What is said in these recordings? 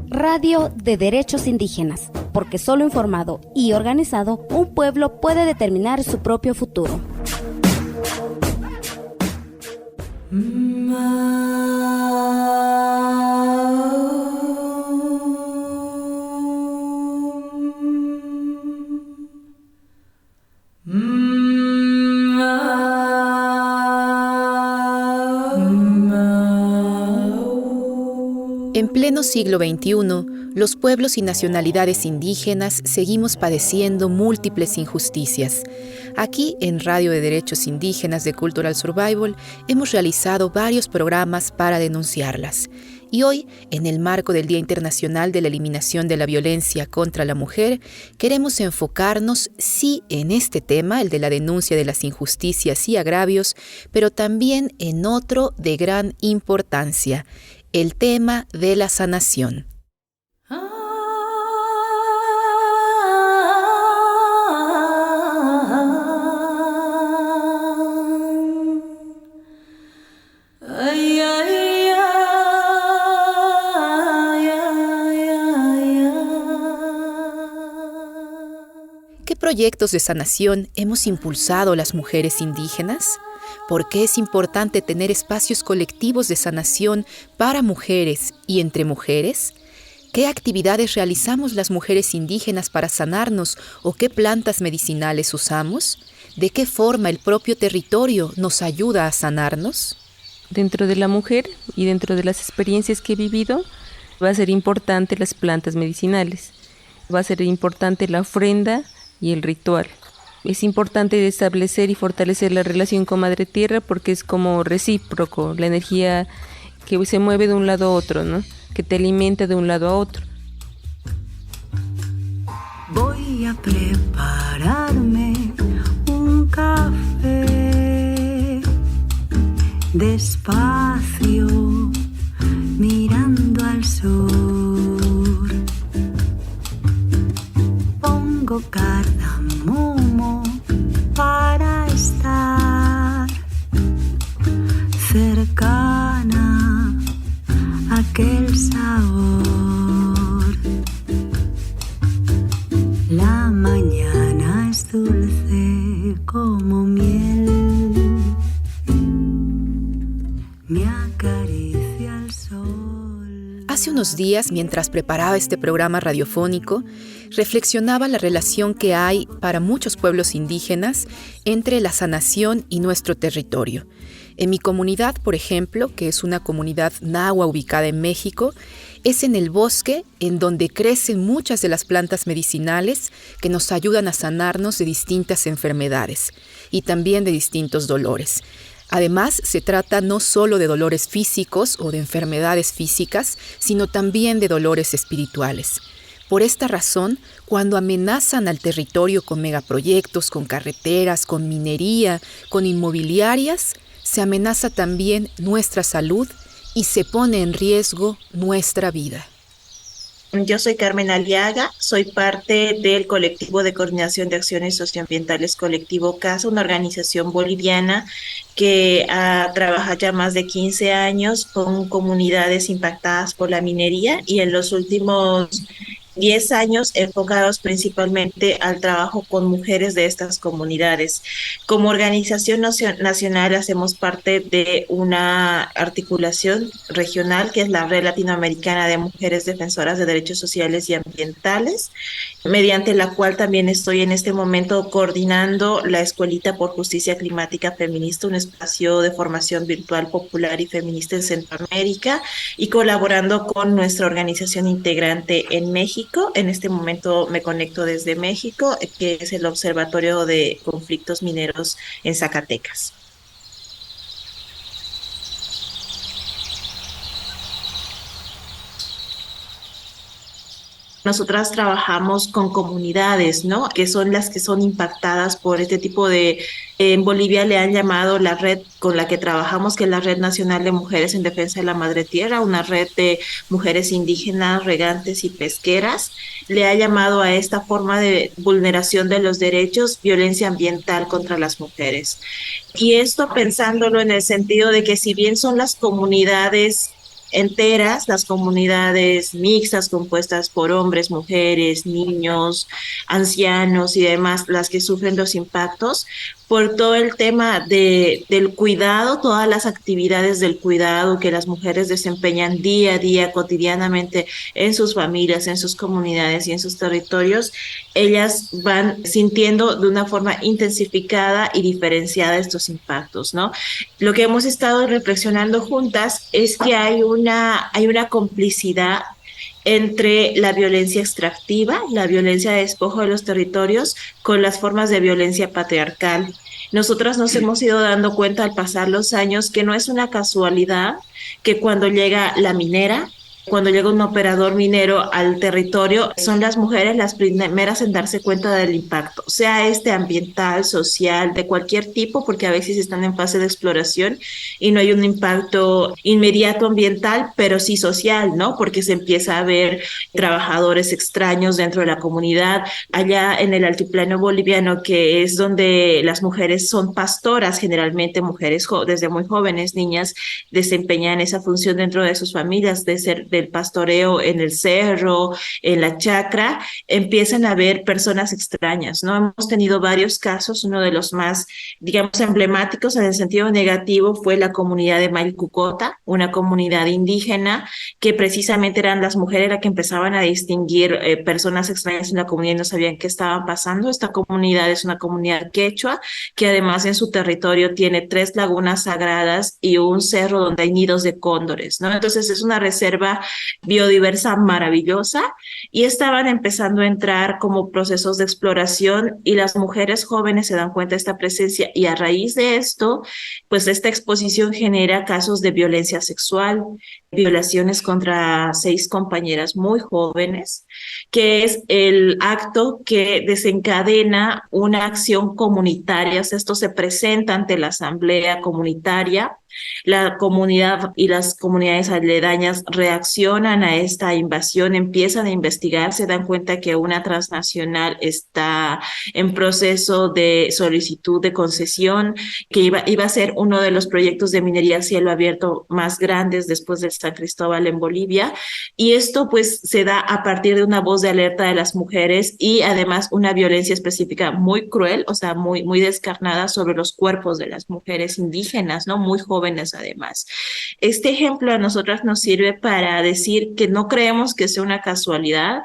Radio de Derechos Indígenas, porque solo informado y organizado, un pueblo puede determinar su propio futuro. En pleno siglo XXI, los pueblos y nacionalidades indígenas seguimos padeciendo múltiples injusticias. Aquí, en Radio de Derechos Indígenas de Cultural Survival, hemos realizado varios programas para denunciarlas. Y hoy, en el marco del Día Internacional de la Eliminación de la Violencia contra la Mujer, queremos enfocarnos, sí, en este tema, el de la denuncia de las injusticias y agravios, pero también en otro de gran importancia, el tema de la sanación. ¿Qué proyectos de sanación hemos impulsado las mujeres indígenas? ¿Por qué es importante tener espacios colectivos de sanación para mujeres y entre mujeres? ¿Qué actividades realizamos las mujeres indígenas para sanarnos o qué plantas medicinales usamos? ¿De qué forma el propio territorio nos ayuda a sanarnos? Dentro de la mujer y dentro de las experiencias que he vivido, va a ser importante las plantas medicinales. Va a ser importante la ofrenda y el ritual. Es importante establecer y fortalecer la relación con Madre Tierra porque es como recíproco, la energía que se mueve de un lado a otro, ¿no? Que te alimenta de un lado a otro. Voy a prepararme un café despacio, mirando al sur. Pongo cardamomo para estar cercana a aquel sabor. La mañana es dulce como miel, me acaricia el sol. Hace unos días, mientras preparaba este programa radiofónico, reflexionaba la relación que hay para muchos pueblos indígenas entre la sanación y nuestro territorio. En mi comunidad, por ejemplo, que es una comunidad nahua ubicada en México, es en el bosque en donde crecen muchas de las plantas medicinales que nos ayudan a sanarnos de distintas enfermedades y también de distintos dolores. Además, se trata no solo de dolores físicos o de enfermedades físicas, sino también de dolores espirituales. Por esta razón, cuando amenazan al territorio con megaproyectos, con carreteras, con minería, con inmobiliarias, se amenaza también nuestra salud y se pone en riesgo nuestra vida. Yo soy Carmen Aliaga, soy parte del colectivo de coordinación de acciones socioambientales Colectivo Casa, una organización boliviana que trabaja ya más de 15 años con comunidades impactadas por la minería y en los últimos 10 años enfocados principalmente al trabajo con mujeres de estas comunidades. Como organización nacional hacemos parte de una articulación regional que es la Red Latinoamericana de Mujeres Defensoras de Derechos Sociales y Ambientales, mediante la cual también estoy en este momento coordinando la Escuelita por Justicia Climática Feminista, un espacio de formación virtual popular y feminista en Centroamérica, y colaborando con nuestra organización integrante en México. En este momento me conecto desde México, que es el Observatorio de Conflictos Mineros en Zacatecas. Nosotras trabajamos con comunidades, ¿no? Que son las que son impactadas por este tipo de... En Bolivia le han llamado la red con la que trabajamos, que es la Red Nacional de Mujeres en Defensa de la Madre Tierra, una red de mujeres indígenas, regantes y pesqueras. Le ha llamado a esta forma de vulneración de los derechos violencia ambiental contra las mujeres. Y esto pensándolo en el sentido de que si bien son las comunidades enteras, las comunidades mixtas compuestas por hombres, mujeres, niños, ancianos y demás, las que sufren los impactos, por todo el tema del cuidado, todas las actividades del cuidado que las mujeres desempeñan día a día, cotidianamente en sus familias, en sus comunidades y en sus territorios, ellas van sintiendo de una forma intensificada y diferenciada estos impactos, ¿no? Lo que hemos estado reflexionando juntas es que hay una complicidad entre la violencia extractiva, la violencia de despojo de los territorios, con las formas de violencia patriarcal. Nosotras nos hemos ido dando cuenta al pasar los años que no es una casualidad que cuando llega la minera, cuando llega un operador minero al territorio, son las mujeres las primeras en darse cuenta del impacto, sea ambiental, social, de cualquier tipo, porque a veces están en fase de exploración y no hay un impacto inmediato ambiental, pero sí social, ¿no? Porque se empieza a ver trabajadores extraños dentro de la comunidad. Allá en el altiplano boliviano, que es donde las mujeres son pastoras, generalmente mujeres desde muy jóvenes, niñas, desempeñan esa función dentro de sus familias, de ser del pastoreo en el cerro, en la chacra, empiezan a ver personas extrañas, ¿no? Hemos tenido varios casos, uno de los más, digamos, emblemáticos en el sentido negativo fue la comunidad de Mailcucota, una comunidad indígena que precisamente eran las mujeres las que empezaban a distinguir personas extrañas en la comunidad y no sabían qué estaba pasando. Esta comunidad es una comunidad quechua que además en su territorio tiene 3 lagunas sagradas y un cerro donde hay nidos de cóndores, ¿no? Entonces es una reserva biodiversa maravillosa y estaban empezando a entrar como procesos de exploración y las mujeres jóvenes se dan cuenta de esta presencia y a raíz de esto, pues esta exposición genera casos de violencia sexual, violaciones contra 6 compañeras muy jóvenes, que es el acto que desencadena una acción comunitaria. O sea, esto se presenta ante la asamblea comunitaria. La comunidad y las comunidades aledañas reaccionan a esta invasión, empiezan a investigar, se dan cuenta que una transnacional está en proceso de solicitud de concesión, que iba a ser uno de los proyectos de minería a cielo abierto más grandes después del San Cristóbal en Bolivia. Y esto pues se da a partir de una voz de alerta de las mujeres y además una violencia específica muy cruel, o sea, muy descarnada sobre los cuerpos de las mujeres indígenas, ¿no? Muy jóvenes además. Este ejemplo a nosotras nos sirve para decir que no creemos que sea una casualidad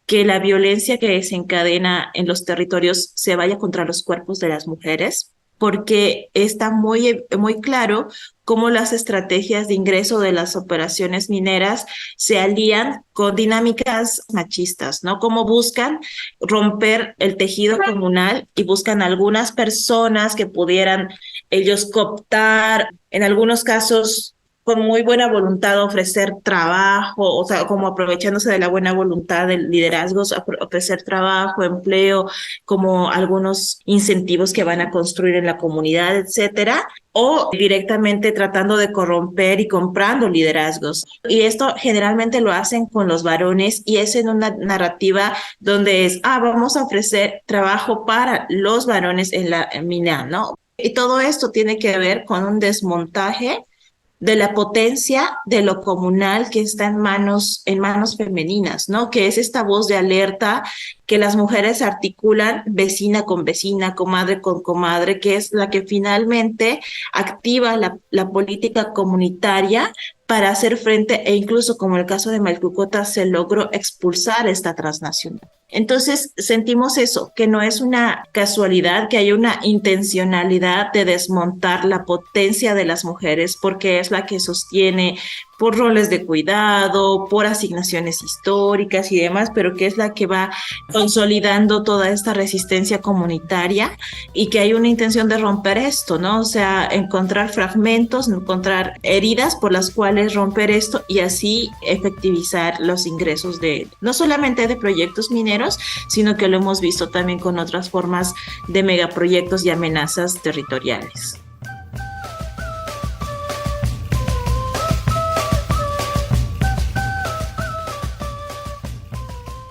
que la violencia que desencadena en los territorios se vaya contra los cuerpos de las mujeres, porque está muy claro cómo las estrategias de ingreso de las operaciones mineras se alían con dinámicas machistas, ¿no? Cómo buscan romper el tejido comunal y buscan algunas personas que pudieran ellos cooptar, en algunos casos con muy buena voluntad ofrecer trabajo, o sea, como aprovechándose de la buena voluntad de liderazgos, ofrecer trabajo, empleo, como algunos incentivos que van a construir en la comunidad, etcétera, o directamente tratando de corromper y comprando liderazgos. Y esto generalmente lo hacen con los varones y es en una narrativa donde es, vamos a ofrecer trabajo para los varones en la mina, ¿no? Y todo esto tiene que ver con un desmontaje de la potencia de lo comunal que está en manos femeninas, ¿no? Que es esta voz de alerta que las mujeres articulan vecina con vecina, comadre con comadre, que es la que finalmente activa la política comunitaria para hacer frente, e incluso como el caso de Mailcucota, se logró expulsar esta transnacional. Entonces sentimos eso, que no es una casualidad, que hay una intencionalidad de desmontar la potencia de las mujeres, porque es la que sostiene por roles de cuidado, por asignaciones históricas y demás, pero que es la que va consolidando toda esta resistencia comunitaria y que hay una intención de romper esto, ¿no? O sea, encontrar fragmentos, encontrar heridas por las cuales romper esto y así efectivizar los ingresos de, no solamente de proyectos mineros, sino que lo hemos visto también con otras formas de megaproyectos y amenazas territoriales.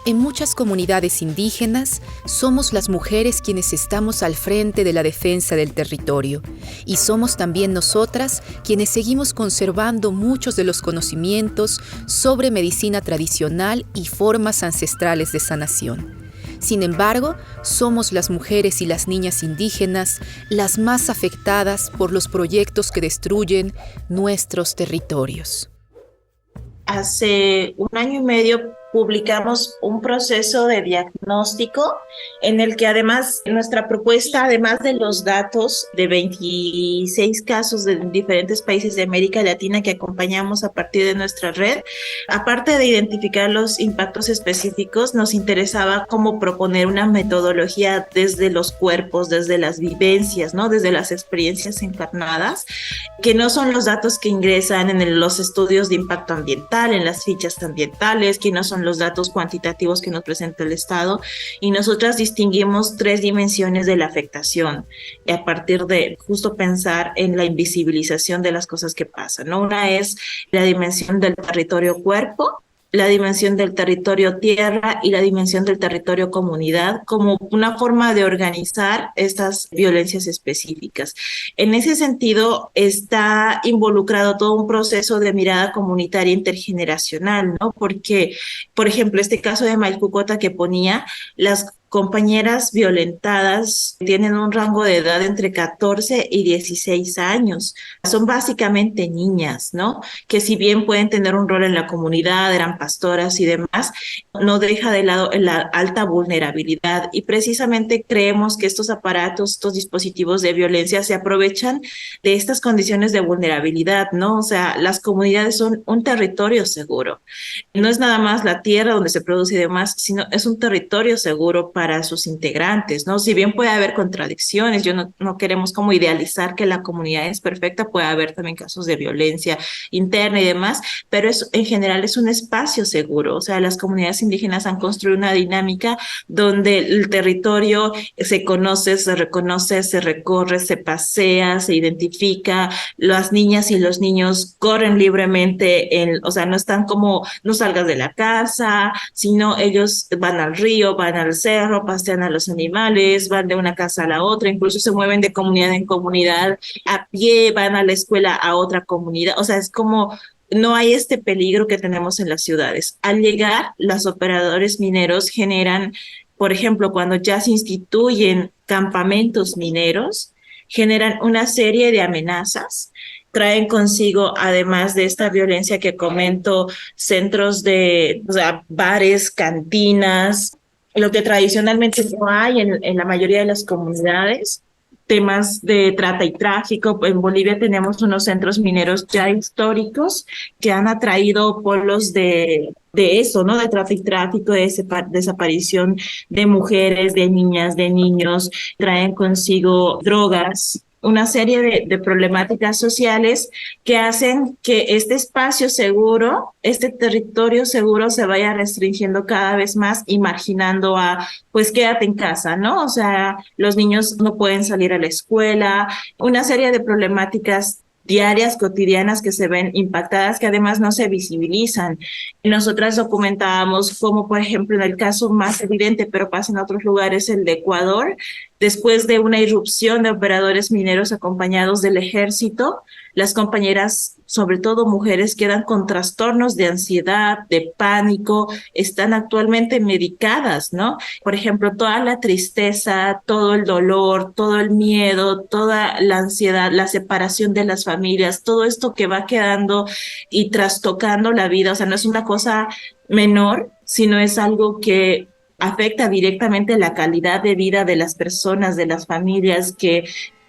En muchas comunidades indígenas somos las mujeres quienes estamos al frente de la defensa del territorio y somos también nosotras quienes seguimos conservando muchos de los conocimientos sobre medicina tradicional y formas ancestrales de sanación. Sin embargo, somos las mujeres y las niñas indígenas las más afectadas por los proyectos que destruyen nuestros territorios. Hace 1 año y medio publicamos un proceso de diagnóstico en el que además nuestra propuesta, además de los datos de 26 casos de diferentes países de América Latina que acompañamos a partir de nuestra red, aparte de identificar los impactos específicos, nos interesaba cómo proponer una metodología desde los cuerpos, desde las vivencias, ¿no? Desde las experiencias encarnadas, que no son los datos que ingresan en los estudios de impacto ambiental, en las fichas ambientales, que no son los datos cuantitativos que nos presenta el Estado, y nosotras distinguimos 3 dimensiones de la afectación a partir de justo pensar en la invisibilización de las cosas que pasan, ¿no? Una es la dimensión del territorio cuerpo, la dimensión del territorio tierra y la dimensión del territorio comunidad como una forma de organizar estas violencias específicas. En ese sentido está involucrado todo un proceso de mirada comunitaria intergeneracional, ¿no? Porque, por ejemplo, este caso de Mailcucota que ponía, las compañeras violentadas tienen un rango de edad entre 14 y 16 años. Son básicamente niñas, ¿no? Que si bien pueden tener un rol en la comunidad, eran pastoras y demás, no deja de lado la alta vulnerabilidad. Y precisamente creemos que estos aparatos, estos dispositivos de violencia se aprovechan de estas condiciones de vulnerabilidad, ¿no? O sea, las comunidades son un territorio seguro. No es nada más la tierra donde se produce y demás, sino es un territorio seguro para sus integrantes, ¿no? Si bien puede haber contradicciones, no queremos como idealizar que la comunidad es perfecta, puede haber también casos de violencia interna y demás, pero en general es un espacio seguro. O sea, las comunidades indígenas han construido una dinámica donde el territorio se conoce, se reconoce, se recorre, se pasea, se identifica, las niñas y los niños corren libremente, o sea, no están como, no salgas de la casa, sino ellos van al río, van al cerro, pasean a los animales, van de una casa a la otra, incluso se mueven de comunidad en comunidad a pie, van a la escuela a otra comunidad. O sea, es como no hay este peligro que tenemos en las ciudades. Al llegar, los operadores mineros generan, por ejemplo, cuando ya se instituyen campamentos mineros, generan una serie de amenazas, traen consigo, además de esta violencia que comento, centros de, o sea, bares, cantinas, lo que tradicionalmente no hay en la mayoría de las comunidades, temas de trata y tráfico. En Bolivia tenemos unos centros mineros ya históricos que han atraído polos de eso, ¿no? De trata y tráfico, de desaparición de mujeres, de niñas, de niños, traen consigo drogas, una serie de problemáticas sociales que hacen que este espacio seguro, este territorio seguro se vaya restringiendo cada vez más y marginando a, pues quédate en casa, ¿no? O sea, los niños no pueden salir a la escuela, una serie de problemáticas diarias, cotidianas que se ven impactadas, que además no se visibilizan. Nosotras documentábamos como, por ejemplo, en el caso más evidente, pero pasa en otros lugares, el de Ecuador, después de una irrupción de operadores mineros acompañados del ejército, las compañeras, sobre todo mujeres, quedan con trastornos de ansiedad, de pánico, están actualmente medicadas, ¿no? Por ejemplo, toda la tristeza, todo el dolor, todo el miedo, toda la ansiedad, la separación de las familias, todo esto que va quedando y trastocando la vida, o sea, no es una cosa menor, sino es algo que afecta directamente la calidad de vida de las personas, de las familias, que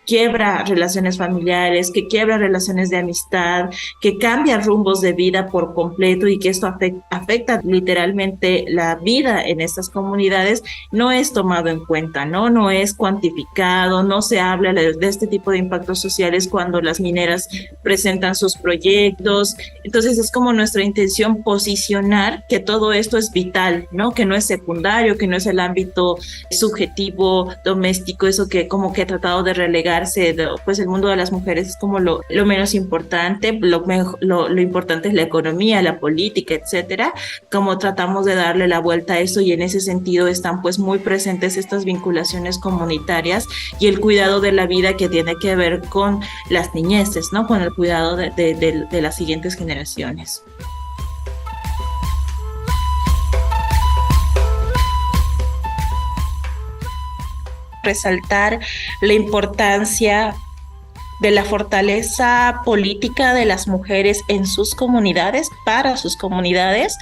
quiebra relaciones familiares, que quiebra relaciones de amistad, que cambia rumbos de vida por completo y que esto afecta literalmente la vida en estas comunidades, no es tomado en cuenta, ¿no? No es cuantificado, no se habla de este tipo de impactos sociales cuando las mineras presentan sus proyectos. Entonces es como nuestra intención posicionar que todo esto es vital, ¿no? Que no es secundario, que no es el ámbito subjetivo, doméstico, eso que como que ha tratado de relegarse, pues el mundo de las mujeres es como lo menos importante, lo importante es la economía, la política, etcétera. Como tratamos de darle la vuelta a eso, y en ese sentido están pues muy presentes estas vinculaciones comunitarias y el cuidado de la vida que tiene que ver con las niñeces, ¿no? Con el cuidado de las siguientes generaciones. Resaltar la importancia de la fortaleza política de las mujeres en sus comunidades, para sus comunidades,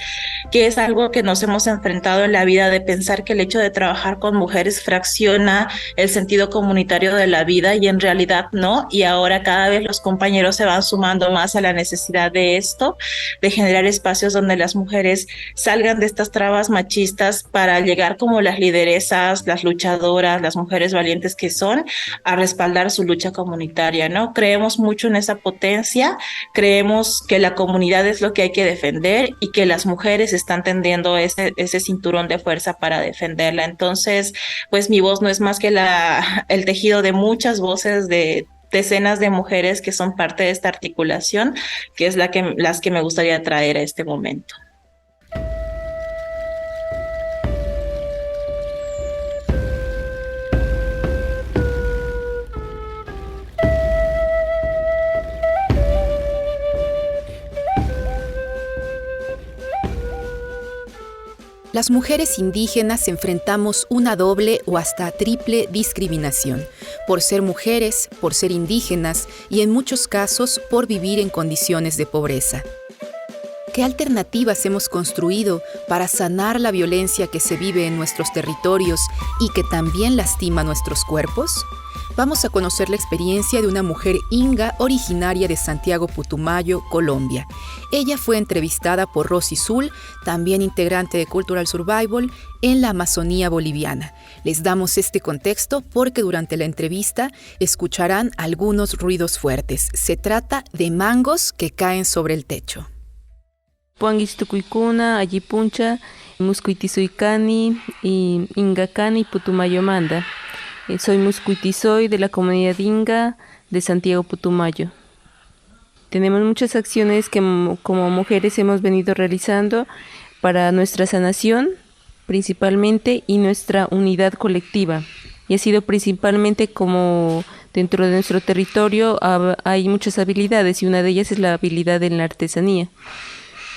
que es algo que nos hemos enfrentado en la vida, de pensar que el hecho de trabajar con mujeres fracciona el sentido comunitario de la vida, y en realidad no, y ahora cada vez los compañeros se van sumando más a la necesidad de esto, de generar espacios donde las mujeres salgan de estas trabas machistas para llegar como las lideresas, las luchadoras, las mujeres valientes que son, a respaldar su lucha comunitaria, ¿no? Creemos mucho en esa potencia, creemos que la comunidad es lo que hay que defender y que las mujeres están tendiendo ese cinturón de fuerza para defenderla. Entonces, pues mi voz no es más que el tejido de muchas voces de decenas de mujeres que son parte de esta articulación, que es las que me gustaría traer a este momento. Las mujeres indígenas enfrentamos una doble o hasta triple discriminación, por ser mujeres, por ser indígenas y en muchos casos por vivir en condiciones de pobreza. ¿Qué alternativas hemos construido para sanar la violencia que se vive en nuestros territorios y que también lastima nuestros cuerpos? Vamos a conocer la experiencia de una mujer inga originaria de Santiago Putumayo, Colombia. Ella fue entrevistada por Rosy Zul, también integrante de Cultural Survival, en la Amazonía boliviana. Les damos este contexto porque durante la entrevista escucharán algunos ruidos fuertes. Se trata de mangos que caen sobre el techo. Puanguistucuicuna, Ayipuncha, Muscuitizuicani y Ingacani, Putumayo Manda. Soy Muscuitizoy de la comunidad Inga de Santiago Putumayo. Tenemos muchas acciones que como mujeres hemos venido realizando para nuestra sanación principalmente y nuestra unidad colectiva. Y ha sido principalmente como dentro de nuestro territorio hay muchas habilidades y una de ellas es la habilidad en la artesanía.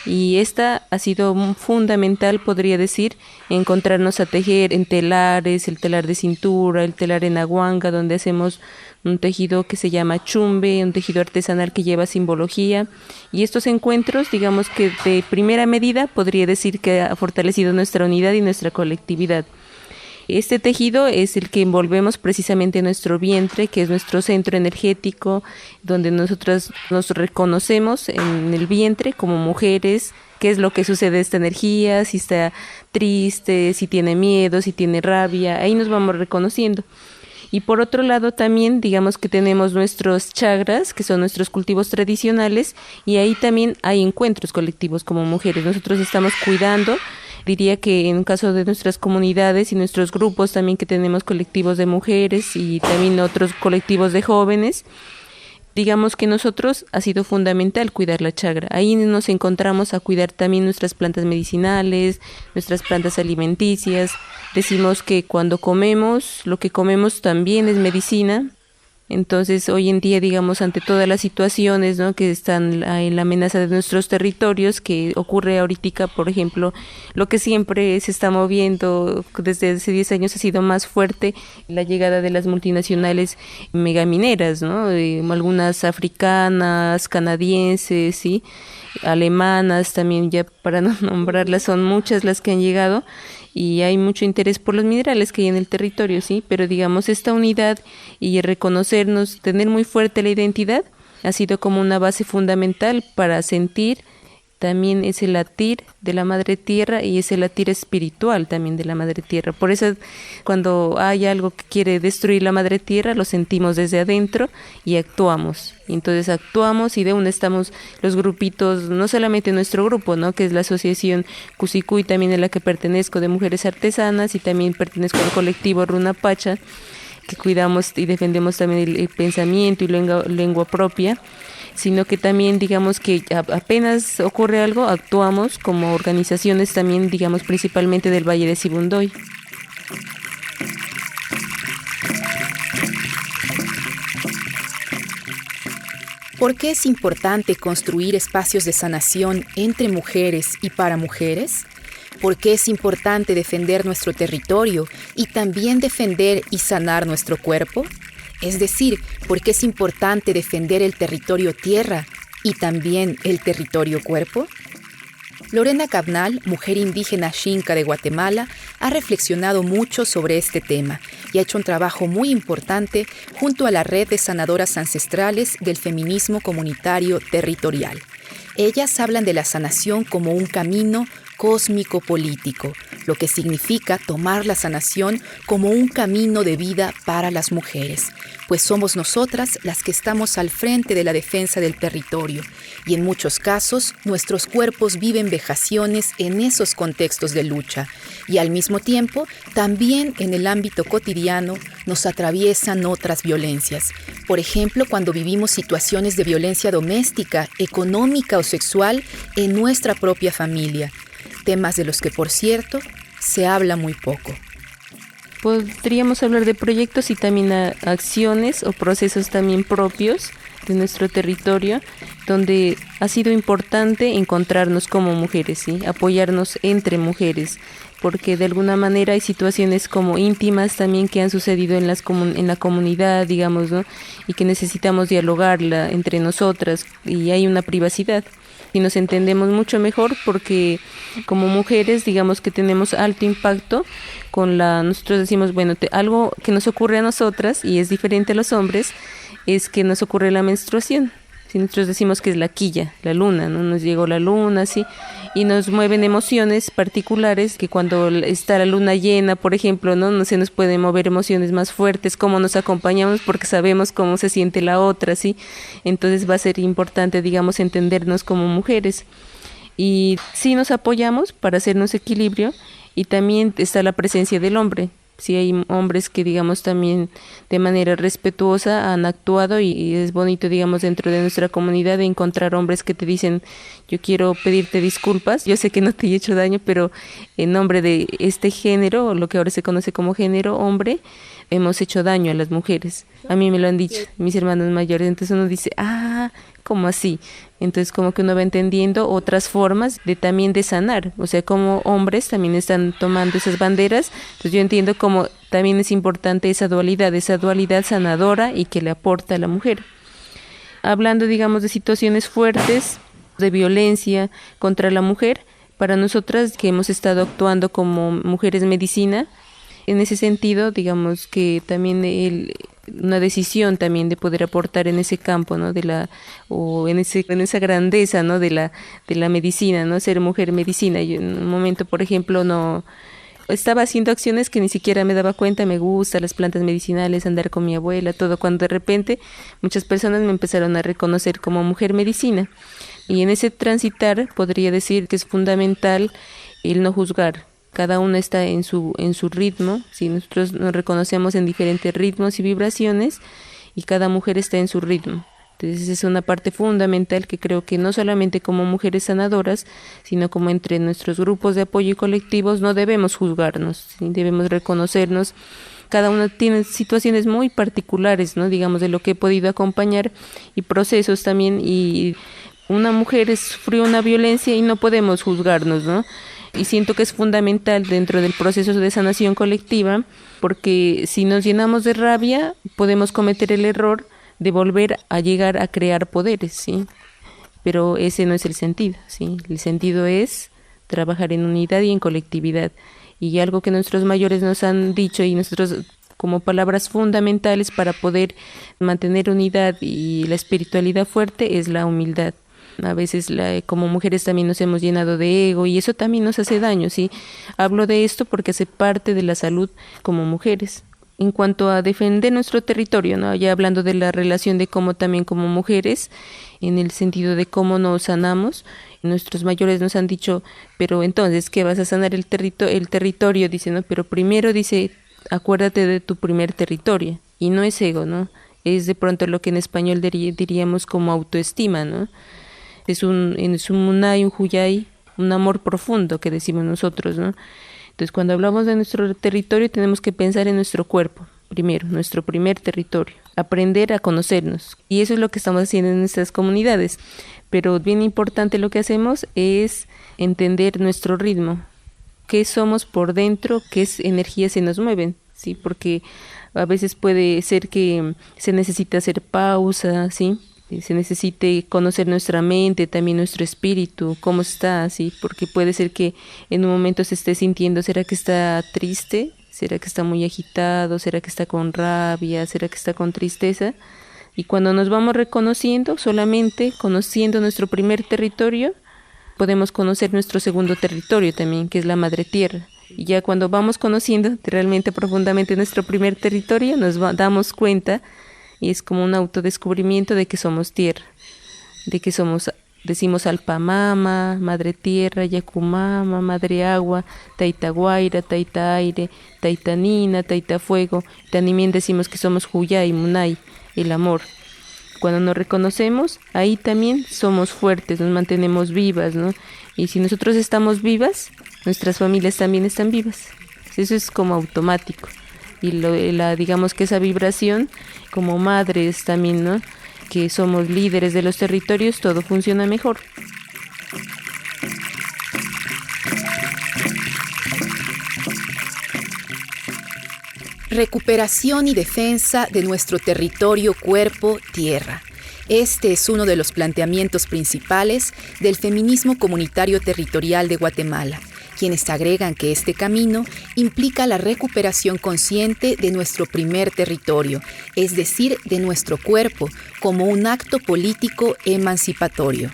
Y esta ha sido fundamental, podría decir, encontrarnos a tejer en telares, el telar de cintura, el telar en aguanga, donde hacemos un tejido que se llama chumbe, un tejido artesanal que lleva simbología. Y estos encuentros, digamos que de primera medida, podría decir que ha fortalecido nuestra unidad y nuestra colectividad. Este tejido es el que envolvemos precisamente en nuestro vientre, que es nuestro centro energético, donde nosotras nos reconocemos en el vientre como mujeres, qué es lo que sucede a esta energía, si está triste, si tiene miedo, si tiene rabia, ahí nos vamos reconociendo. Y por otro lado también digamos que tenemos nuestros chakras, que son nuestros cultivos tradicionales, y ahí también hay encuentros colectivos como mujeres. Nosotros estamos cuidando. Diría que en caso de nuestras comunidades y nuestros grupos también, que tenemos colectivos de mujeres y también otros colectivos de jóvenes, digamos que nosotros ha sido fundamental cuidar la chakra. Ahí nos encontramos a cuidar también nuestras plantas medicinales, nuestras plantas alimenticias. Decimos que cuando comemos, lo que comemos también es medicina. Entonces, hoy en día, digamos, ante todas las situaciones, ¿no?, que están en la amenaza de nuestros territorios, que ocurre ahorita, por ejemplo, lo que siempre se está moviendo desde hace 10 años ha sido más fuerte, la llegada de las multinacionales megamineras, ¿no?, algunas africanas, canadienses, ¿sí?, alemanas también, ya para no nombrarlas, son muchas las que han llegado. y hay mucho interés por los minerales que hay en el territorio, ¿sí? Pero digamos, esta unidad y reconocernos, tener muy fuerte la identidad, ha sido como una base fundamental para sentir también ese latir de la Madre Tierra y ese latir espiritual también de la Madre Tierra. Por eso cuando hay algo que quiere destruir la Madre Tierra, lo sentimos desde adentro y actuamos. Y entonces actuamos y de una estamos los grupitos, no solamente nuestro grupo, ¿no? Que es la asociación Cusicuy, también en la que pertenezco, de mujeres artesanas, y también pertenezco al colectivo Runa Pacha, que cuidamos y defendemos también el pensamiento y lengua propia, sino que también digamos que apenas ocurre algo, actuamos como organizaciones también, digamos, principalmente del Valle de Sibundoy. ¿Por qué es importante construir espacios de sanación entre mujeres y para mujeres? ¿Por qué es importante defender nuestro territorio y también defender y sanar nuestro cuerpo? Es decir, ¿por qué es importante defender el territorio tierra y también el territorio cuerpo? Lorena Cabnal, mujer indígena xinca de Guatemala, ha reflexionado mucho sobre este tema y ha hecho un trabajo muy importante junto a la red de sanadoras ancestrales del feminismo comunitario territorial. Ellas hablan de la sanación como un camino cósmico-político, lo que significa tomar la sanación como un camino de vida para las mujeres, pues somos nosotras las que estamos al frente de la defensa del territorio y en muchos casos nuestros cuerpos viven vejaciones en esos contextos de lucha y al mismo tiempo también en el ámbito cotidiano nos atraviesan otras violencias. Por ejemplo, cuando vivimos situaciones de violencia doméstica, económica o sexual en nuestra propia familia. Temas de los que, por cierto, se habla muy poco. Podríamos hablar de proyectos y también acciones o procesos también propios de nuestro territorio, donde ha sido importante encontrarnos como mujeres, ¿sí? Apoyarnos entre mujeres, porque de alguna manera hay situaciones como íntimas también que han sucedido en la comunidad, digamos, ¿no? Y que necesitamos dialogarla entre nosotras y hay una privacidad. Y nos entendemos mucho mejor porque como mujeres digamos que tenemos alto impacto nosotros decimos, bueno, algo que nos ocurre a nosotras y es diferente a los hombres es que nos ocurre la menstruación. Si nosotros decimos que es la quilla, la luna, ¿no? Nos llegó la luna, así, y nos mueven emociones particulares que cuando está la luna llena, por ejemplo, no se nos pueden mover emociones más fuertes, cómo nos acompañamos porque sabemos cómo se siente la otra, ¿sí? Entonces va a ser importante, digamos, entendernos como mujeres. Y sí nos apoyamos para hacernos equilibrio y también está la presencia del hombre. Sí hay hombres que digamos también de manera respetuosa han actuado y es bonito digamos dentro de nuestra comunidad de encontrar hombres que te dicen yo quiero pedirte disculpas, yo sé que no te he hecho daño pero en nombre de este género, lo que ahora se conoce como género hombre, hemos hecho daño a las mujeres. A mí me lo han dicho mis hermanos mayores, entonces uno dice, ¿cómo así? Entonces como que uno va entendiendo otras formas de también de sanar, o sea, como hombres también están tomando esas banderas, entonces yo entiendo como también es importante esa dualidad sanadora y que le aporta a la mujer. Hablando, digamos, de situaciones fuertes, de violencia contra la mujer, para nosotras que hemos estado actuando como mujeres medicina, en ese sentido, digamos que también una decisión también de poder aportar en ese campo, ¿no? En esa grandeza, ¿no? de la medicina, ¿no? Ser mujer medicina. Yo en un momento, por ejemplo, no estaba haciendo acciones que ni siquiera me daba cuenta, me gustan las plantas medicinales, andar con mi abuela, todo, cuando de repente muchas personas me empezaron a reconocer como mujer medicina. Y en ese transitar podría decir que es fundamental el no juzgar. Cada uno está en su ritmo, si nosotros nos reconocemos en diferentes ritmos y vibraciones y cada mujer está en su ritmo. Entonces es una parte fundamental que creo que no solamente como mujeres sanadoras, sino como entre nuestros grupos de apoyo y colectivos no debemos juzgarnos, ¿sí? Debemos reconocernos. Cada uno tiene situaciones muy particulares, ¿no? Digamos, de lo que he podido acompañar y procesos también. Y una mujer sufrió una violencia y no podemos juzgarnos, ¿no? Y siento que es fundamental dentro del proceso de sanación colectiva, porque si nos llenamos de rabia, podemos cometer el error de volver a llegar a crear poderes, ¿sí? Pero ese no es el sentido, ¿sí? El sentido es trabajar en unidad y en colectividad. Y algo que nuestros mayores nos han dicho y nosotros como palabras fundamentales para poder mantener unidad y la espiritualidad fuerte es la humildad. A veces como mujeres también nos hemos llenado de ego y eso también nos hace daño, ¿sí? Hablo de esto porque hace parte de la salud como mujeres. En cuanto a defender nuestro territorio, ¿no? Ya hablando de la relación de cómo también como mujeres, en el sentido de cómo nos sanamos, nuestros mayores nos han dicho, pero entonces, ¿qué vas a sanar el territorio? Dice, ¿no? Pero primero dice, acuérdate de tu primer territorio, y no es ego, ¿no? Es de pronto lo que en español diríamos como autoestima, ¿no? Es un munay, un huyay, un amor profundo que decimos nosotros, ¿no? Entonces, cuando hablamos de nuestro territorio, tenemos que pensar en nuestro cuerpo, primero, nuestro primer territorio, aprender a conocernos. Y eso es lo que estamos haciendo en nuestras comunidades. Pero bien importante lo que hacemos es entender nuestro ritmo, qué somos por dentro, qué energías se nos mueven, ¿sí? Porque a veces puede ser que se necesita hacer pausa, ¿sí? Se necesite conocer nuestra mente, también nuestro espíritu, cómo está, ¿sí? Porque puede ser que en un momento se esté sintiendo, ¿será que está triste? ¿Será que está muy agitado? ¿Será que está con rabia? ¿Será que está con tristeza? Y cuando nos vamos reconociendo, solamente conociendo nuestro primer territorio, podemos conocer nuestro segundo territorio también, que es la Madre Tierra. Y ya cuando vamos conociendo realmente profundamente nuestro primer territorio, nos damos cuenta, y es como un autodescubrimiento de que somos tierra, de que somos, decimos Alpamama, Madre Tierra, Yacumama, Madre Agua, Taita Guaira, Taita Aire, Taita Nina, Taita Fuego. También decimos que somos Huyay, Munay, el amor. Cuando nos reconocemos, ahí también somos fuertes, nos mantenemos vivas, ¿no? Y si nosotros estamos vivas, nuestras familias también están vivas. Eso es como automático. Y digamos que esa vibración, como madres también, ¿no? Que somos líderes de los territorios, todo funciona mejor. Recuperación y defensa de nuestro territorio, cuerpo, tierra. Este es uno de los planteamientos principales del feminismo comunitario territorial de Guatemala, quienes agregan que este camino implica la recuperación consciente de nuestro primer territorio, es decir, de nuestro cuerpo, como un acto político emancipatorio.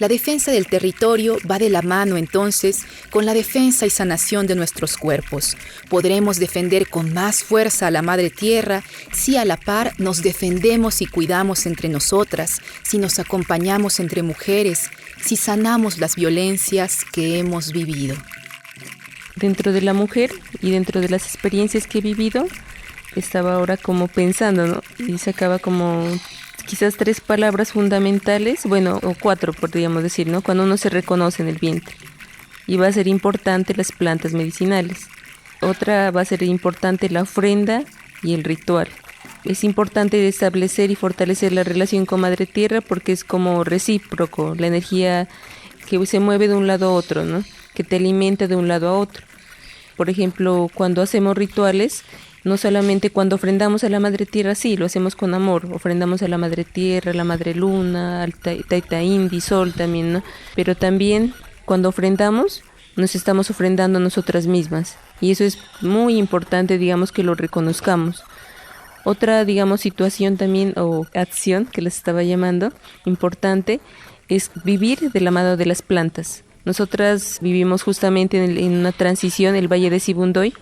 La defensa del territorio va de la mano entonces con la defensa y sanación de nuestros cuerpos. Podremos defender con más fuerza a la Madre Tierra si a la par nos defendemos y cuidamos entre nosotras, si nos acompañamos entre mujeres, si sanamos las violencias que hemos vivido. Dentro de la mujer y dentro de las experiencias que he vivido, estaba ahora como pensando, ¿no? Y sacaba como quizás 3 palabras fundamentales, bueno, o 4 podríamos decir, ¿no? Cuando uno se reconoce en el vientre. Y va a ser importante las plantas medicinales. Otra va a ser importante la ofrenda y el ritual. Es importante establecer y fortalecer la relación con Madre Tierra porque es como recíproco, la energía que se mueve de un lado a otro, ¿no? Que te alimenta de un lado a otro. Por ejemplo, cuando hacemos rituales, no solamente cuando ofrendamos a la Madre Tierra, sí, lo hacemos con amor, ofrendamos a la Madre Tierra, a la Madre Luna, al Taita Indi, Sol también, ¿no? Pero también cuando ofrendamos, nos estamos ofrendando a nosotras mismas. Y eso es muy importante, digamos, que lo reconozcamos. Otra, digamos, situación también, o acción, que les estaba llamando, importante, es vivir de la mano de las plantas. Nosotras vivimos justamente en una transición, el Valle de Sibundoy,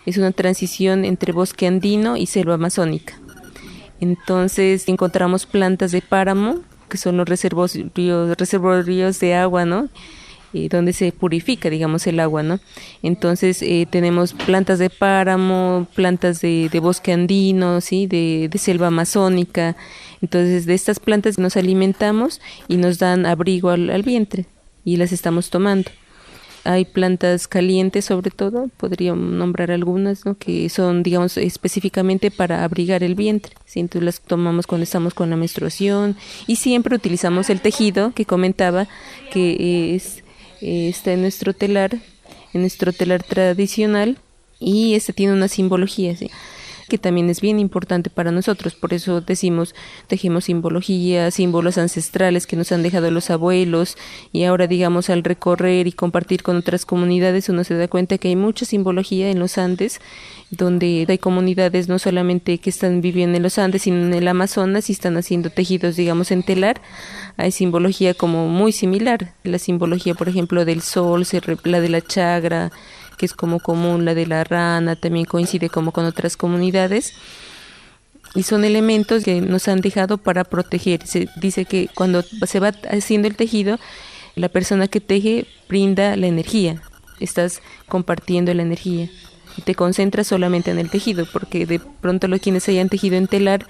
es una transición entre bosque andino y selva amazónica. Entonces encontramos plantas de páramo, que son los reservorios de agua, ¿no? Donde se purifica, digamos, el agua, ¿no? Entonces tenemos plantas de páramo, plantas de bosque andino, ¿sí? De selva amazónica. Entonces de estas plantas nos alimentamos y nos dan abrigo al vientre y las estamos tomando. Hay plantas calientes, sobre todo, podría nombrar algunas, ¿no? Que son, digamos, específicamente para abrigar el vientre, ¿sí? Entonces las tomamos cuando estamos con la menstruación y siempre utilizamos el tejido que comentaba, que está en nuestro telar tradicional y tiene una simbología, ¿sí? que también es bien importante para nosotros. Por eso decimos, tejemos simbología, símbolos ancestrales que nos han dejado los abuelos, y ahora, digamos, al recorrer y compartir con otras comunidades, uno se da cuenta que hay mucha simbología en los Andes, donde hay comunidades no solamente que están viviendo en los Andes, sino en el Amazonas, y están haciendo tejidos, digamos, en telar. Hay simbología como muy similar. La simbología, por ejemplo, del sol, la de la chagra, que es como común, la de la rana, también coincide como con otras comunidades. Y son elementos que nos han dejado para proteger. Se dice que cuando se va haciendo el tejido, la persona que teje brinda la energía. Estás compartiendo la energía. Y te concentras solamente en el tejido, porque de pronto los quienes hayan tejido en telar,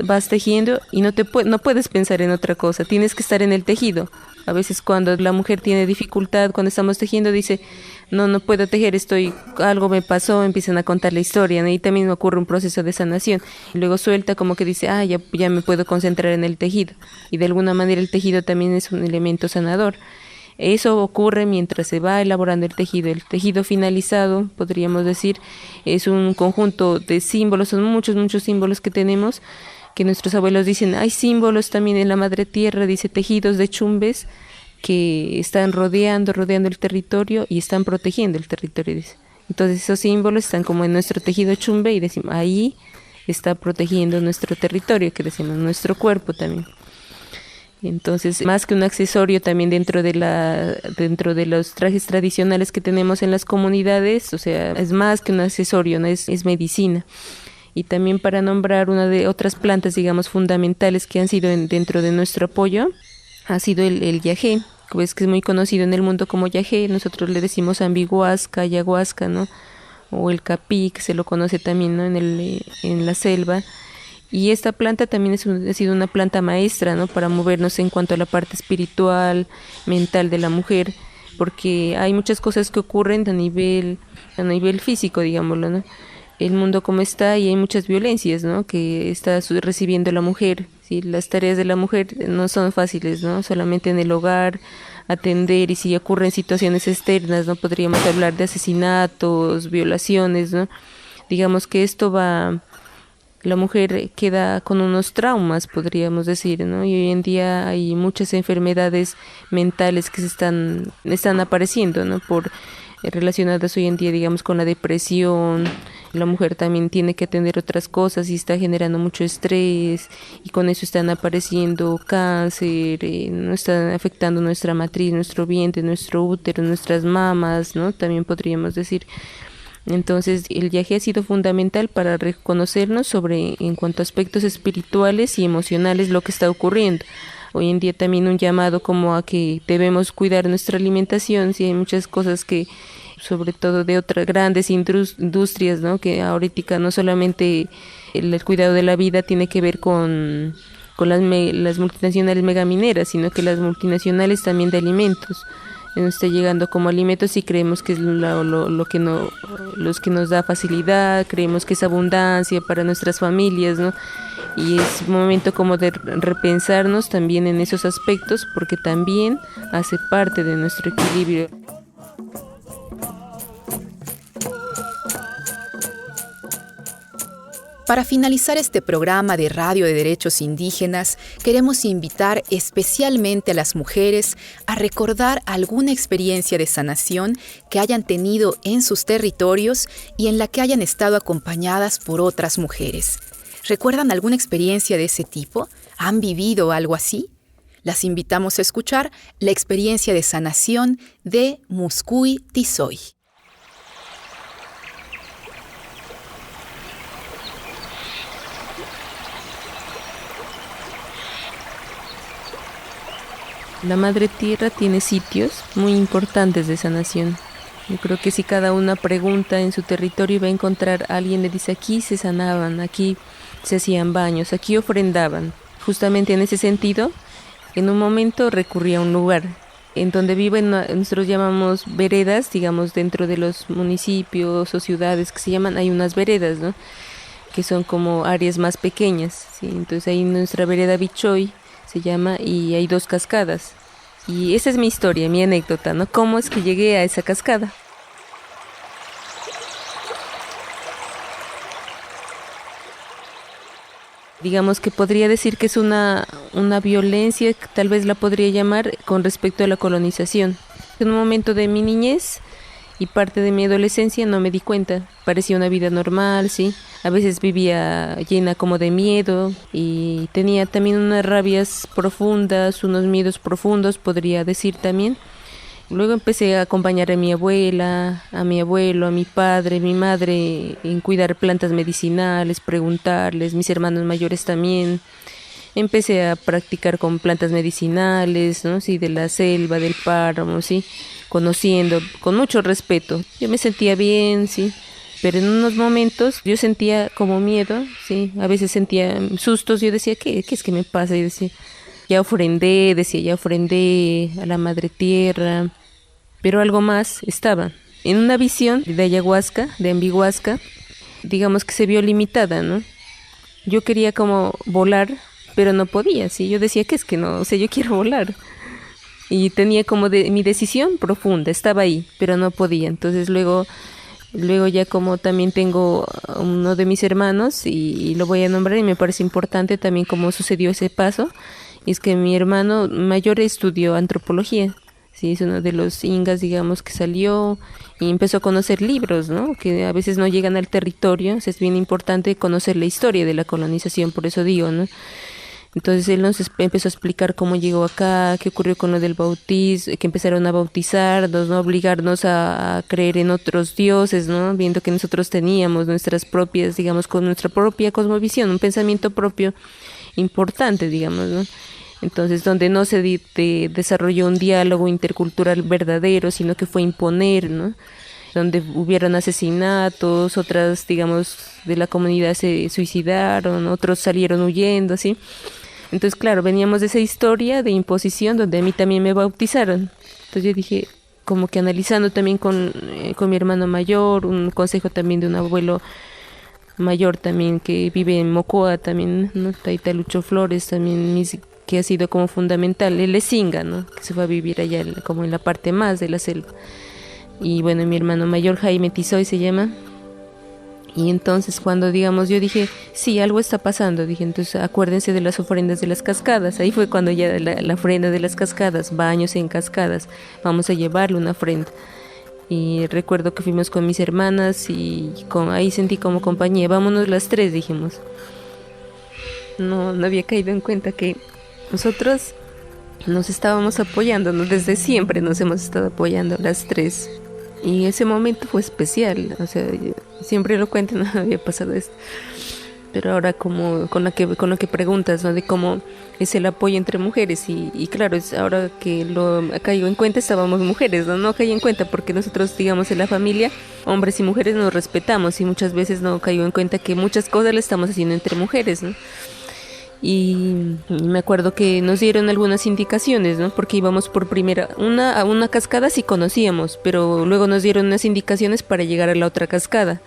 vas tejiendo y no puedes pensar en otra cosa, tienes que estar en el tejido. A veces cuando la mujer tiene dificultad, cuando estamos tejiendo, dice, no puedo tejer, algo me pasó, empiezan a contar la historia, ¿no? Y también ocurre un proceso de sanación. Y luego suelta como que dice, ya me puedo concentrar en el tejido. Y de alguna manera el tejido también es un elemento sanador. Eso ocurre mientras se va elaborando el tejido. El tejido finalizado, podríamos decir, es un conjunto de símbolos, son muchos símbolos que tenemos, que nuestros abuelos dicen, hay símbolos también en la madre tierra, dice, tejidos de chumbes que están rodeando el territorio y están protegiendo el territorio, dice. Entonces esos símbolos están como en nuestro tejido chumbe y decimos, ahí está protegiendo nuestro territorio, que decimos, nuestro cuerpo también. Entonces, más que un accesorio también dentro de los trajes tradicionales que tenemos en las comunidades, o sea, es más que un accesorio, ¿no? Es medicina. Y también para nombrar una de otras plantas, digamos, fundamentales que han sido dentro de nuestro apoyo, ha sido el yagé, pues que es muy conocido en el mundo como yagé. Nosotros le decimos ambiguasca, ayahuasca, ¿no? O el capí, que se lo conoce también, ¿no? En la selva. Y esta planta también ha sido una planta maestra, ¿no? Para movernos en cuanto a la parte espiritual, mental de la mujer, porque hay muchas cosas que ocurren a nivel físico, digámoslo, ¿no? El mundo como está, y hay muchas violencias, ¿no? Que está recibiendo la mujer, ¿sí? Las tareas de la mujer no son fáciles, ¿no? Solamente en el hogar, atender, y si ocurren situaciones externas, ¿no? Podríamos hablar de asesinatos, violaciones, ¿no? Digamos que la mujer queda con unos traumas, podríamos decir, ¿no? Y hoy en día hay muchas enfermedades mentales que están apareciendo, ¿no? Relacionadas hoy en día, digamos, con la depresión. La mujer también tiene que atender otras cosas y está generando mucho estrés, y con eso están apareciendo cáncer, no están afectando nuestra matriz, nuestro vientre, nuestro útero, nuestras mamas, ¿no? También podríamos decir. Entonces el yagé ha sido fundamental para reconocernos en cuanto a aspectos espirituales y emocionales lo que está ocurriendo. Hoy en día también un llamado como a que debemos cuidar nuestra alimentación. Sí, hay muchas cosas que, sobre todo de otras grandes industrias, ¿no? Que ahorita no solamente el cuidado de la vida tiene que ver con las multinacionales megamineras, sino que las multinacionales también de alimentos. Nos está llegando como alimentos y creemos que es los que nos da facilidad, creemos que es abundancia para nuestras familias, ¿no? Y es un momento como de repensarnos también en esos aspectos, porque también hace parte de nuestro equilibrio. Para finalizar este programa de Radio de Derechos Indígenas, queremos invitar especialmente a las mujeres a recordar alguna experiencia de sanación que hayan tenido en sus territorios y en la que hayan estado acompañadas por otras mujeres. ¿Recuerdan alguna experiencia de ese tipo? ¿Han vivido algo así? Las invitamos a escuchar la experiencia de sanación de Muscuy Tizoy. La Madre Tierra tiene sitios muy importantes de sanación. Yo creo que si cada una pregunta en su territorio va a encontrar a alguien, le dice, aquí se sanaban, aquí se hacían baños, aquí ofrendaban. Justamente en ese sentido, en un momento recurrí a un lugar en donde viven, nosotros llamamos veredas, digamos, dentro de los municipios o ciudades que se llaman, hay unas veredas, ¿no? Que son como áreas más pequeñas, ¿sí? Entonces ahí nuestra vereda Bichoy se llama, y hay 2 cascadas. Y esa es mi historia, mi anécdota, ¿no? ¿Cómo es que llegué a esa cascada? digamos que podría decir que es una violencia, tal vez la podría llamar, con respecto a la colonización. En un momento de mi niñez y parte de mi adolescencia no me di cuenta, parecía una vida normal, sí. A veces vivía llena como de miedo y tenía también unas rabias profundas, unos miedos profundos, podría decir también. Luego empecé a acompañar a mi abuela, a mi abuelo, a mi padre, mi madre en cuidar plantas medicinales, preguntarles, mis hermanos mayores también. Empecé a practicar con plantas medicinales, ¿no? Sí, de la selva, del páramo, sí, conociendo con mucho respeto. Yo me sentía bien, sí, pero en unos momentos yo sentía como miedo, sí, a veces sentía sustos. Yo decía, ¿qué es que me pasa? Yo decía, ya ofrendé a la madre tierra, pero algo más estaba. En una visión de ayahuasca, de ambihuasca, digamos que se vio limitada, ¿no? Yo quería como volar, pero no podía, ¿sí? Yo decía que es que no, o sea, yo quiero volar. Y tenía como mi decisión profunda, estaba ahí, pero no podía. Entonces luego ya como también tengo a uno de mis hermanos y lo voy a nombrar y me parece importante también cómo sucedió ese paso. Y es que mi hermano mayor estudió antropología, sí, es uno de los ingas, digamos, que salió y empezó a conocer libros, ¿no? Que a veces no llegan al territorio, o sea, es bien importante conocer la historia de la colonización, por eso digo, ¿no? Entonces él nos empezó a explicar cómo llegó acá, qué ocurrió con lo del bautismo, que empezaron a bautizarnos, ¿no? Obligarnos a creer en otros dioses, ¿no? Viendo que nosotros teníamos nuestras propias, digamos, con nuestra propia cosmovisión, un pensamiento propio importante, digamos, ¿no? Entonces, donde no se desarrolló un diálogo intercultural verdadero, sino que fue imponer, ¿no? Donde hubieron asesinatos, otras, digamos, de la comunidad se suicidaron, otros salieron huyendo, ¿sí? Entonces, claro, veníamos de esa historia de imposición donde a mí también me bautizaron. Entonces yo dije, como que analizando también con mi hermano mayor, un consejo también de un abuelo mayor también que vive en Mocoa también, ¿no? Taita Lucho Flores también, que ha sido como fundamental. Él es inga, ¿no? Que se fue a vivir allá como en la parte más de la selva. Y bueno, mi hermano mayor, Jaime Tizoy se llama. Y entonces cuando, digamos, yo dije, sí, algo está pasando, dije, entonces acuérdense de las ofrendas de las cascadas. Ahí fue cuando ya la ofrenda de las cascadas, baños en cascadas, vamos a llevarle una ofrenda. Y recuerdo que fuimos con mis hermanas y ahí sentí como compañía, vámonos las tres, dijimos. No había caído en cuenta que nosotros nos estábamos apoyando, ¿no? Desde siempre nos hemos estado apoyando las tres. Y ese momento fue especial, o sea, yo siempre lo cuento, no había pasado esto. Pero ahora como con lo que preguntas, ¿no? De cómo es el apoyo entre mujeres y claro, es ahora que lo caigo en cuenta, estábamos mujeres, ¿no? No caí en cuenta porque nosotros, digamos, en la familia, hombres y mujeres nos respetamos y muchas veces no caigo en cuenta que muchas cosas las estamos haciendo entre mujeres, ¿no? Y me acuerdo que nos dieron algunas indicaciones, ¿no? Porque íbamos por a una cascada sí conocíamos, pero luego nos dieron unas indicaciones para llegar a la otra cascada.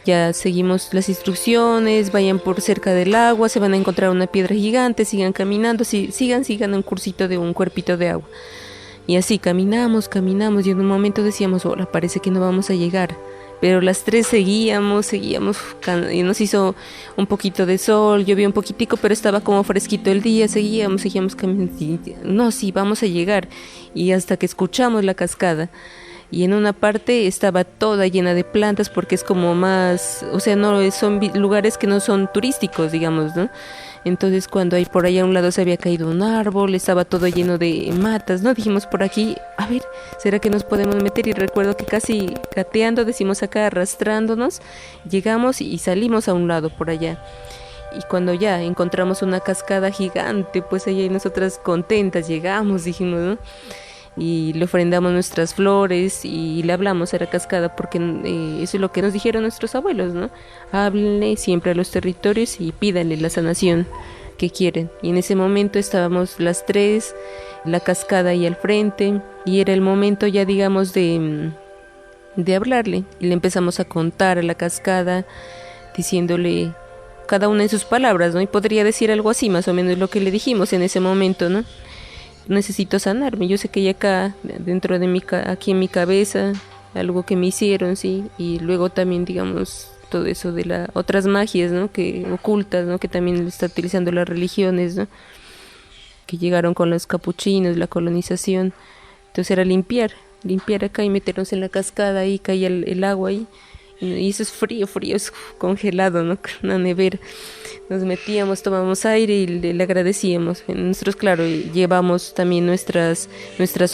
Ya seguimos las instrucciones, vayan por cerca del agua, se van a encontrar una piedra gigante, sigan caminando, sigan un cursito de un cuerpito de agua. Y así caminamos y en un momento decíamos, hola, parece que no vamos a llegar. Pero las tres seguíamos, y nos hizo un poquito de sol, llovió un poquitico, pero estaba como fresquito el día, seguíamos caminando, no, sí, vamos a llegar, y hasta que escuchamos la cascada, y en una parte estaba toda llena de plantas, porque es como más, o sea, no son lugares que no son turísticos, digamos, ¿no? Entonces cuando ahí por allá a un lado se había caído un árbol, estaba todo lleno de matas, ¿no? Dijimos por aquí, a ver, ¿será que nos podemos meter? Y recuerdo que casi gateando, decimos acá, arrastrándonos, llegamos y salimos a un lado por allá. Y cuando ya encontramos una cascada gigante, pues allá y nosotras contentas llegamos, dijimos, ¿no? Y le ofrendamos nuestras flores y le hablamos a la cascada porque eso es lo que nos dijeron nuestros abuelos, ¿no? Háblenle siempre a los territorios y pídanle la sanación que quieren. Y en ese momento estábamos las tres, la cascada ahí al frente, y era el momento ya, digamos, de hablarle. Y le empezamos a contar a la cascada, diciéndole cada una en sus palabras, ¿no? Y podría decir algo así, más o menos lo que le dijimos en ese momento, ¿no? Necesito sanarme, yo sé que hay acá dentro de aquí en mi cabeza algo que me hicieron, sí, y luego también, digamos, todo eso de las otras magias, ¿no? Que ocultas, ¿no? Que también está utilizando las religiones, ¿no? Que llegaron con los capuchinos, la colonización. Entonces era limpiar acá y meternos en la cascada, y caía el agua ahí. Y eso es frío, es congelado, ¿no? Una nevera. Nos metíamos, tomábamos aire y le agradecíamos. Nosotros, claro, llevamos también nuestras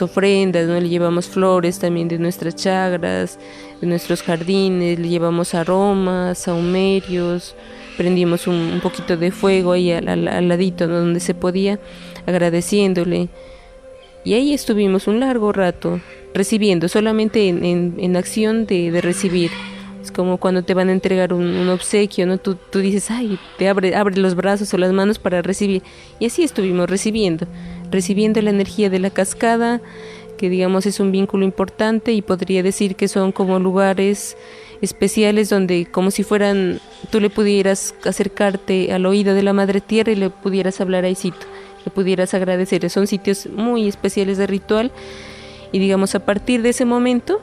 ofrendas, ¿no? Le llevamos flores también de nuestras chagras, de nuestros jardines, le llevamos aromas, sahumerios, prendimos un poquito de fuego ahí al ladito, ¿no? Donde se podía, agradeciéndole. Y ahí estuvimos un largo rato, recibiendo, solamente en acción de recibir. Es como cuando te van a entregar un obsequio, ¿no? Tú dices, ay, te abre los brazos o las manos para recibir. Y así estuvimos recibiendo la energía de la cascada, que digamos es un vínculo importante, y podría decir que son como lugares especiales donde, como si fueran, tú le pudieras acercarte al oído de la Madre Tierra y le pudieras hablar ahícito, le pudieras agradecer. Son sitios muy especiales de ritual, y digamos a partir de ese momento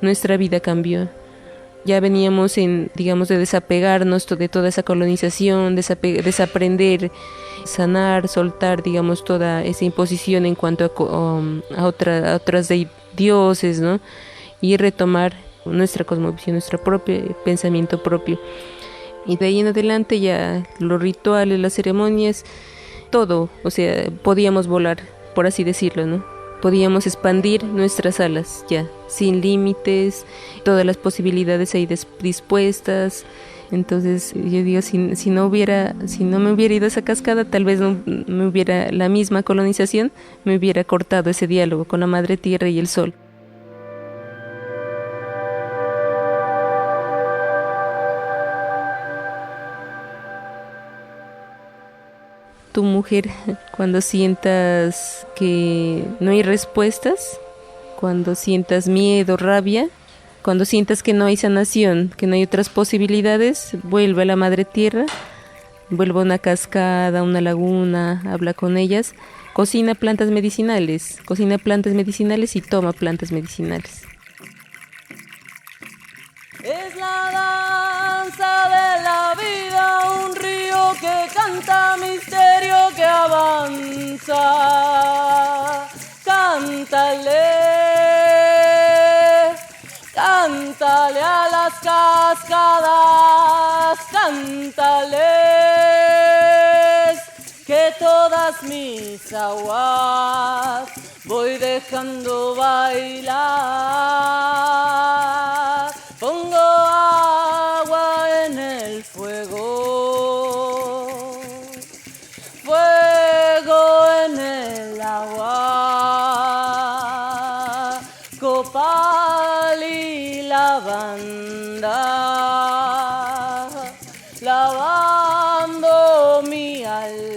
nuestra vida cambió. Ya veníamos de desapegarnos de toda esa colonización, desaprender, sanar, soltar, digamos, toda esa imposición en cuanto a otras dioses, ¿no? Y retomar nuestra cosmovisión, nuestro propio pensamiento propio. Y de ahí en adelante ya los rituales, las ceremonias, todo, o sea, podíamos volar, por así decirlo, ¿no? Podíamos expandir nuestras alas ya, sin límites, todas las posibilidades ahí dispuestas. Entonces yo digo, si no me hubiera ido a esa cascada, tal vez no me hubiera, la misma colonización me hubiera cortado ese diálogo con la Madre Tierra y el Sol. Tu mujer, cuando sientas que no hay respuestas, cuando sientas miedo, rabia, cuando sientas que no hay sanación, que no hay otras posibilidades, vuelve a la Madre Tierra, vuelve a una cascada, una laguna, habla con ellas, cocina plantas medicinales y toma plantas medicinales. Es la danza de la vida, un río que canta, misterio que avanza. Cántale a las cascadas, cántales que todas mis aguas voy dejando bailar. Pongo agua en el fuego, fuego en el agua, copal y lavanda, lavando mi alma.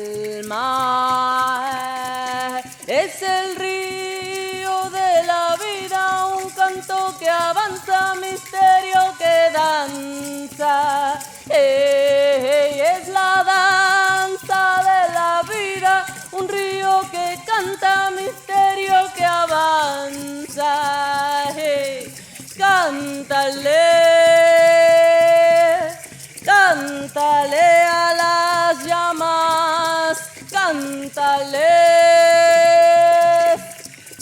Es el río de la vida, un canto que avanza, misterio que danza. Es la danza de la vida, un río que canta, misterio que avanza. Cántale a las llamas, cántale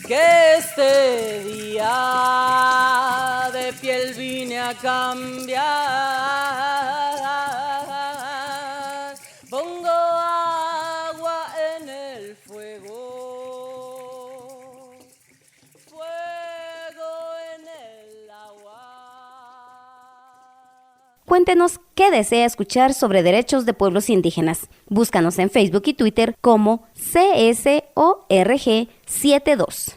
que este día de piel vine a cambiar. Pongo agua en el fuego, fuego en el agua. Cuéntenos qué desea escuchar sobre derechos de pueblos indígenas. Búscanos en Facebook y Twitter como CSORG72.